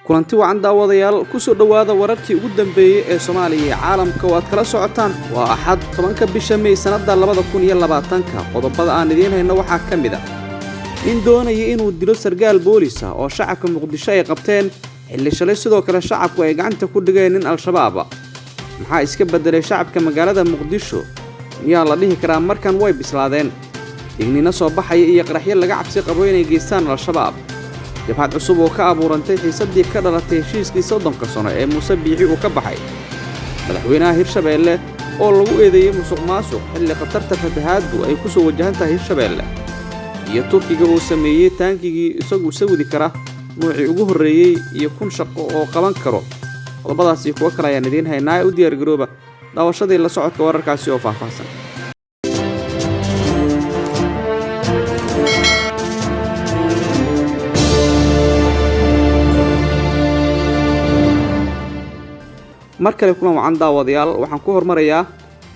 kulanti wacan daawadayaal ku soo dhawaada wararkii ugu dambeeyay ee Soomaaliya iyo caalamka oo aad kala socotaan waa Axad 10 bisha May sanada 2020 qodobada aan idiin hayno waxaa kamid ah in doonaya inuu dilo sargaal booliis ah oo shacabka Muqdisho ay qabteen xilli shalay sidoo kale shacabku ay gacanta ku dhigeen in al-shabaab maxaa iska bedelay shacabka magaalada Muqdisho miyaa la dhihi karaa markan way bislaadeen digniino soo baxay iyo qaraxyo laga cabsi qabo inay geystaan al-shabaab jabhad cusub oo ka abuurantay xiisadii ka dhalatay heshiiskii 30 sano ee Muuse Biixi uu ka baxay madaxweynaha Hirshabeelle oo lagu eedeeyay musuqmaasuq xilli qatarta fatahaadu ay ku soo wajahantahay Hirshabeelle iyo Turkiga uu sameeyay taankigii isagu sawidi kara nuucii ugu horeeyay iyo kun shaqo oo qaban karo qodobadaasi kuwa kale ayaan idiin haynaa u diyaar garooba daawashadii la socodka wararkaasi oo faahfaahsan markale kulan wacan daawadayaal waxaan ku hormarayaa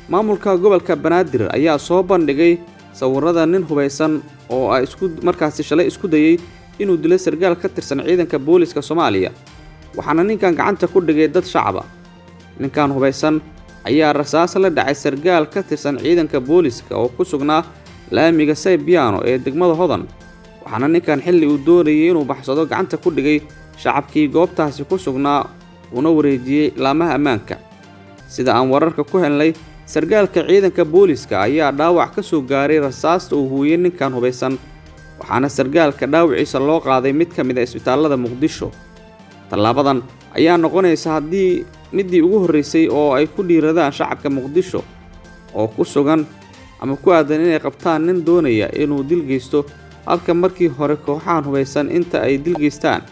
maamulka gobolka Banaadir ayaa soo bandhigay sawirada nin hubeysan oo ay markaasi shalay isku dayay inuu dilo sargaal ka tirsan ciidanka booliska Soomaaliya waxaana ninkan gacanta ku dhigay dad shacab ah ninkan hubeysan ayaa rasaas la dhacay sargaal ka tirsan ciidanka booliska oo ku sugnaa laamiga Saybiano ee degmada Hodan waxaana ninkan xilli uu doonayay inuu baxsado gacanta ku dhigay shacabkii goobtaasi ku sugnaa una wareejiyay laamaha ammaanka sida aan wararka ku helnay sargaalka ciidanka booliska ayaa dhaawac ka soo gaaray rasaasta uu huuyay ninkan hubeysan waxaana sargaalka dhaawiciisa loo qaaday mid ka mid ah isbitaalada Muqdisho talaabadan ayaa noqonaysa hadii midii ugu horeysay oo ay ku dhiiradaan shacabka Muqdisho oo ku sugan ama ku aadan inay qabtaan nin doonaya inuu dil geysto halka markii hore kooxahan hubeysan inta ay dil geystaan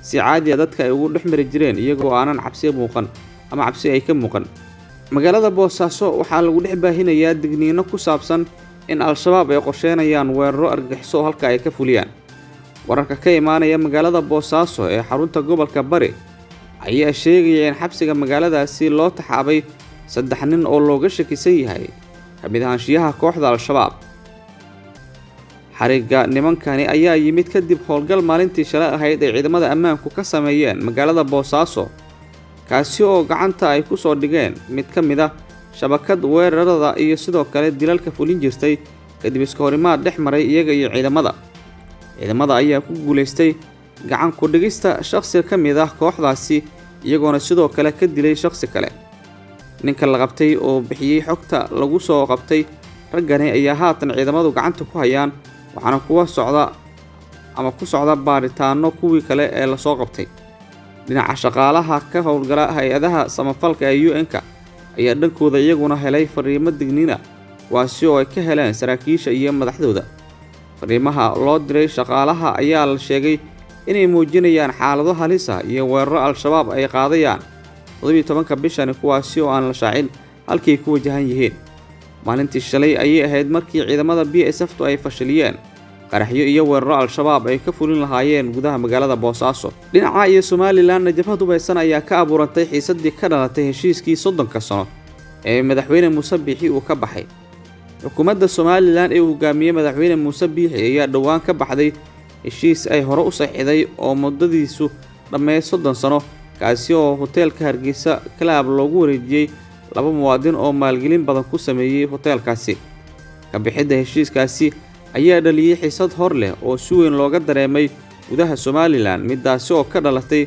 si caadi ah dadka ay ugu dhexmari jireen iyagoo aanan cabsi muuqan ama cabsi ay ka muuqan magaalada Boosaaso waxaa lagu dhex baahinayaa digniino ku saabsan in al-shabaab ay qorsheynayaan weeraro argagixiso halka ay ka fuliyaan wararka ka imaanaya magaalada Boosaaso ee xarunta gobolka Bari ayaa sheegaya in xabsiga magaaladaasi loo taxaabay 3 nin oo looga shakisan yahay kamid ahaanshiyaha kooxda al-shabaab xariga nimankani ayaa yimid kadib howlgal maalintii shalay ahayd ee ciidamada ammaanku ka sameeyeen magaalada Boosaaso kaasi oo gacanta ay ku soo dhigeen mid ka mid ah shabakad weerarada iyo sidoo kale dilalka fulin jirtay kadib iska horimaad dhex maray iyaga iyo ciidamada ayaa ku guuleystay gacan ku dhigista shakhsi ka mid ah kooxdaasi iyagoona sidoo kale ka dilay shakhsi kale ninka la qabtay oo bixiyay xogta lagu soo qabtay raggani ayaa haatan ciidamadu gacanta ku hayaan waxaana ku socda baaritaano kuwii kale ee la soo qabtay dhinaca shaqaalaha ka howlgala hay'adaha samafalka ee UN-ka ayaa dhankooda iyaguna helay fariimo digniina kuwaasi oo ay ka heleen saraakiisha iyo madaxdooda fariimaha loo diray shaqaalaha ayaa la sheegay inay muujinayaan xaalado halis ah iyo weeraro al-shabaab ay qaadayaan 17 bishan kuwaasi oo aan la shaacin halkii ku wajahan yihiin maalintii shalay ayay ahayd markii ciidamada BSF-tu ay fashiliyeen qaraxyo iyo weeraro al-shabaab ay ka fulin lahaayeen gudaha magaalada Boosaaso dhinaca iyo Somaliland jabhad hubeysan ayaa ka abuurantay xiisadii ka dhalatay heshiiskii 30 sano ee madaxweyne Muuse Biixi uu ka baxay xukuumadda Somaliland ee uu hogaamiyay madaxweyne Muuse Biixi ayaa dhawaan ka baxday heshiis ay hore u saxiixday oo muddadiisu dhammeeyay 30 sano kaasi oo hoteelka Hargeysa Club loogu wareejiyay 2 muwaadin oo maalgelin badan ku sameeyay hoteelkaasi ka bixidda heshiiskaasi ayaa dhaliyay xiisad hor leh oo si weyn looga dareemay gudaha Somaliland midaasi oo ka dhalatay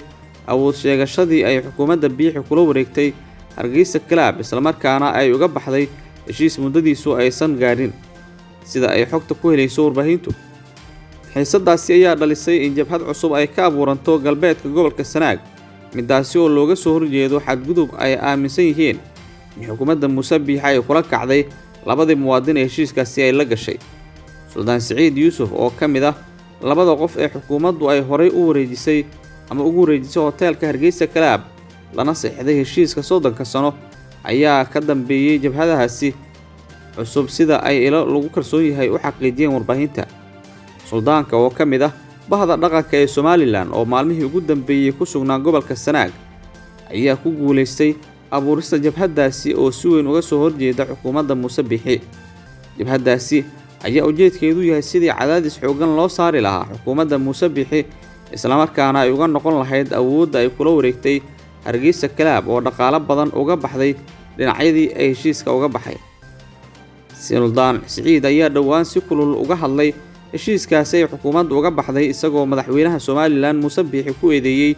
awood sheegashadii ay xukuumadda Biixi kula wareegtay Hargeysa Club isla markaana ay uga baxday heshiis muddadiisu aysan gaadhin sida ay xogta ku helayso warbaahintu xiisadaasi ayaa dhalisay in jabhad cusub ay ka abuuranto galbeedka gobolka Sanaag midaasi oo looga soo horjeedo xadgudub ay aaminsan yihiin in xukuumadda Muuse Biixi ay kula kacday 2 muwaadin ee heshiiskaasi ay la gashay Suldaan Saciid Yuusuf oo ka mid ah 2 qof ee xukuumaddu ay horay u wareejisay ama ugu wareejisay hoteelka Hargeysa Club lana saxiixday heshiiska 30 sano ayaa ka dambeeyay jabhadahaasi cusub sida ay ilo lagu kalsoon yahay u xaqiijiyeen warbaahinta suldaanka oo ka mid ah bahda dhaqanka ee Somaliland oo maalmihii ugu dambeeyay ku sugnaa gobolka Sanaag ayaa ku guuleystay abuurista jabhadaasi oo si weyn uga soo horjeeda xukuumadda Muuse Biixi jabhadaasi ayaa ujeedkeedu yahay sidii cadaadis xoogan loo saari lahaa xukuumadda Muuse Biixi isla markaana ay uga noqon lahayd awoodda ay kula wareegtay Hargeysa Club oo dhaqaale badan uga baxday dhinacyadii ay heshiiska uga baxay. Suldaan Siciid ayaa dhowaan si kulul uga hadlay heshiiskaasi ay xukuumaddu uga baxday isagoo madaxweynaha Somaliland Muuse Biixi ku eedeeyay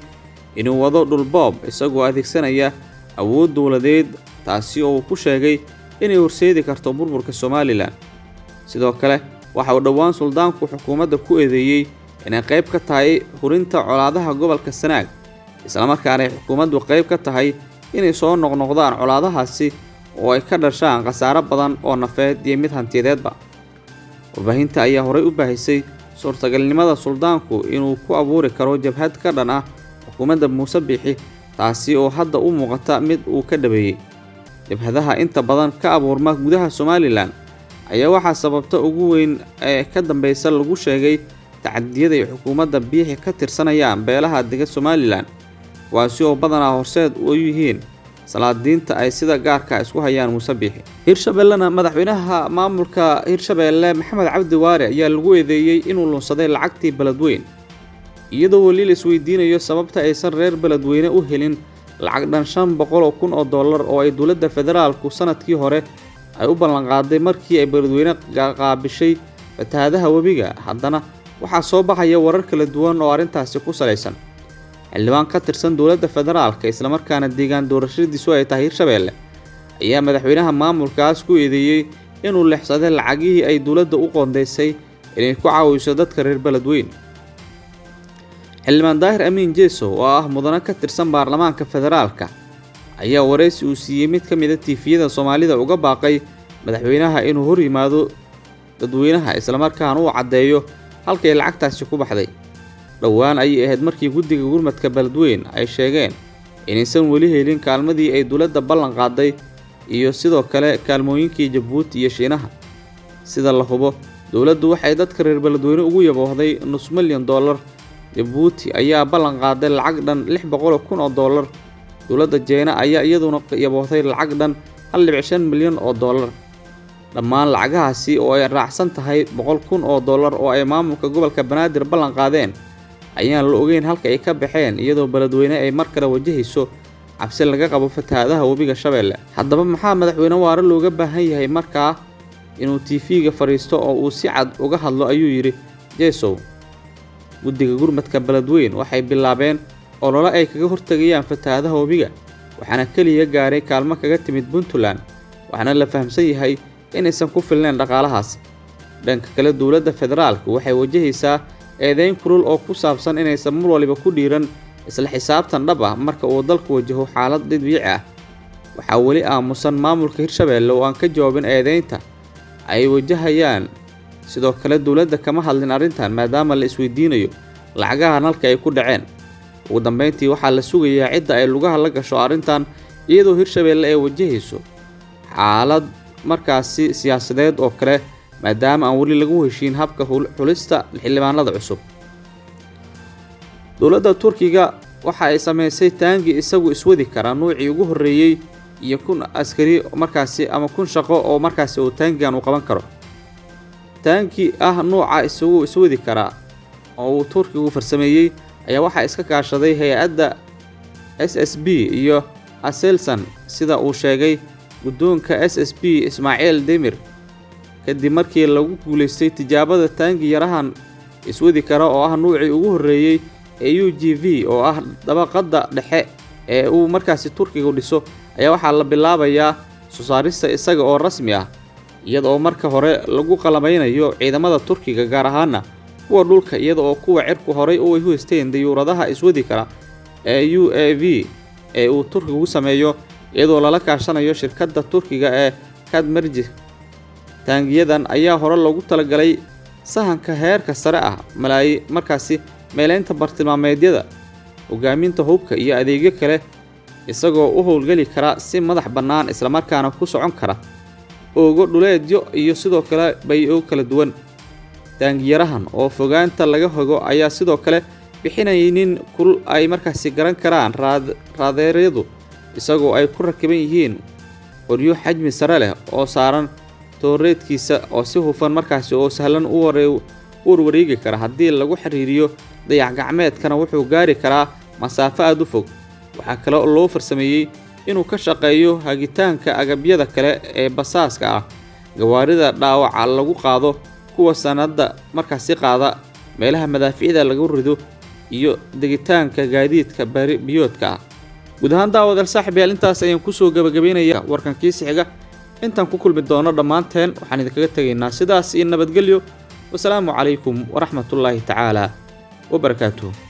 inuu wado dhul boob isagoo adeegsanaya awood dowladeed, taasi oo uu ku sheegay inay horseedi karto burburka Somaliland. Sidoo kale waxa uu dhowaan suldaanku xukuumadda ku eedeeyay inay qayb ka tahay hurinta colaadaha gobolka Sanaag, isla markaana ay xukuumaddu qayb ka tahay inay soo noqnoqdaan colaadahaasi oo ay ka dhashaan khasaare badan oo nafeed iyo mid hantiyadeedba. Warbaahinta ayaa horey u baahisay suurtagalnimada suldaanku inuu ku abuuri karo jabhad ka dhan ah xukuumadda Muuse Biixi, taasi oo hadda u muuqata mid uu ka dhabeeyay. Jabhadaha inta badan ka abuurma gudaha Somaliland ayaa waxaa sababta ugu weyn ee ka dambaysa lagu sheegay tacadiyada ay xukuumadda Biixi ka tirsanayaan beelaha dega Somaliland, kuwaasi oo badanaa horseed u yihiin salaadiinta ay sida gaarka isku hayaan Muuse Biixi. Hirshabellena madaxweynaha maamulka Hirshabelle Maxamed Cabdi Waare ayaa lagu eedeeyay inuu lunsaday lacagtii Beledweyne, iyadoo wali la isweydiinayo sababta aysan reer Beledweyne u helin lacag dhan $500,000 oo ay dowladda federaalku sanadkii hore ay u ballan qaaday markii ay Beledweyne qaabishay fatahaadaha webiga. Haddana waxaa soo baxaya warar kala duwan oo arrintaasi ku saleysan. Xildhibaan ka tirsan dowladda federaalka isla markaana deegaan doorashadiisu ay tahay Hirshabelle ayaa madaxweynaha maamulkaas ku eedeeyay inuu leexsaday lacagihii ay dowladda u qoondeysay inay ku caawiso dadka reer Beledweyne. Xildhibaan Daahir Amiin Jeeso oo ah mudane ka tirsan baarlamaanka federaalka ayaa wareysi uu siiyay mid ka mid ah TV-yada Soomaalida uga baaqay madaxweynaha inuu hor yimaado dadweynaha isla markaana uu cadeeyo halka ay lacagtaasi ku baxday. Dhowaan ayay ahayd markii guddiga gurmadka Beledweyne ay sheegeen inaysan weli helin kaalmadii ay dowladda ballan qaaday iyo sidoo kale kaalmooyinkii Jabuuti iyo Shiinaha. Sida la hubo, dowladdu waxay dadka reer Beledweyne ugu yaboohday $500,000 milyan. Jabuuti ayaa ballan qaaday lacag dhan $600,000. Dowladda Jeena ayaa iyaduna yaboohday lacag dhan $1.5 milyan. Dhammaan lacagahaasi oo ay raacsan tahay $100,000 oo ay maamulka gobolka Banaadir ballan qaadeen ayaan la ogeyn halka ay ka baxeen, iyadoo Beledweyne ay mar kale wajahayso cabsi laga qabo fatahaadaha webiga Shabeelle. Haddaba maxaa madaxweyne Waare looga baahan yahay markaa inuu TV-ga fariisto oo uu si cad uga hadlo, ayuu yiri Jeeso. Guddiga gurmadka Beledweyne waxay bilaabeen olole ay kaga hortagayaan fatahaadaha webiga, waxaana kaliya gaaray kaalmo kaga timid Puntland, waxaana la fahamsan yahay inaysan ku filnayn dhaqaalahaas. Dhanka kale, dowladda federaalka waxay wajahaysaa eedeyn kulul oo ku saabsan inaysan mar waliba ku dhiiran isla xisaabtan dhab ah marka uu dalku wajaho xaalad dabiici ah. Waxaa weli aamusan maamulka Hirshabelle oo aan ka jawaabin eedeynta ay wajahayaan. Sidoo kale, dowladda kama hadlin arrintan maadaama la isweydiinayo lacagaha halka ay ku dhaceen. Ugu dambeyntii, waxaa la sugayaa cidda ay lugaha la gasho arrintan, iyadoo Hirshabelle ay wajahayso xaalad markaasi siyaasadeed oo kale maadaama aan weli lagu heshiin habka xulista xildhibaanada cusub. Dowladda Turkiga waxa ay sameysay taangi isagu iswadi kara nuucii ugu horeeyay iyo 1,000 askari markaasi ama 1,000 shaqo oo markaasi uu taangigan u qaban karo. Taangi ah nuuca isagu iswadi kara oo uu Turkigu farsameeyay ayaa waxa iska kaashaday hay'adda SSB iyo Aselsan, sida uu sheegay guddoonka SSB Ismaaciil Demir, kadib markii lagu guuleystay tijaabada taangi yarahan iswadi kara oo ah nuucii ugu horeeyay ee UGV oo ah dabaqada dhexe ee uu markaasi Turkigu dhiso, ayaa waxaa la bilaabayaa soo saarista isaga oo rasmi ah, iyadoo marka hore lagu qalabaynayo ciidamada Turkiga gaar ahaan kuwa dhulka, iyadoo kuwa cirku horey u haysteen diyuuradaha iswadi kara ee UAV ee uu Turkigu sameeyo, iyadoo lala kaashanayo shirkadda Turkiga ee Kadmerji. Taangiyadan ayaa hore loogu talagalay sahanka heerka sare ah, markaasi meeleynta bartilmaameedyada, hogaaminta hubka iyo adeegyo kale, isagoo u howlgali kara si madax bannaan isla markaana ku socon kara oogo dhuleedyo iyo sidoo kale bay-o kala duwan. Taangiyarahan oo fogaanta laga hogo ayaa sidoo kale bixinaynin kul ay markaasi garan karaan raadeeryadu, isagoo ay ku rakiban yihiin qoryo xajmi sare leh oo saaran tooreedkiisa oo si hufan markaasi oo sahlan u warwareegi kara haddii lagu xiriiriyo dayax-gacmeedkana wuxuu gaari karaa masaafo aad u fog. waxaa kale oo loo farsameeyey inuu ka shaqeeyo hagitaanka agabyada kale ee basaaska ah, gawaarida dhaawaca lagu qaado, kuwa sanada markaasi qaada, meelaha madaafiicda lagu rido iyo degitaanka gaadiidka biyoodka ah. guud ahaan daawadayaal saaxiibayaal intaas ayaan kusoo gabagabaynayaa warkan kiisa xiga. intaan ku kulmi doono dhammaanteen waxaan idinkaga tegaynaa sidaas iyo nabadgelyo. wasalaamu calaykum waraxmatullaahi tacaala wabarakaatuh.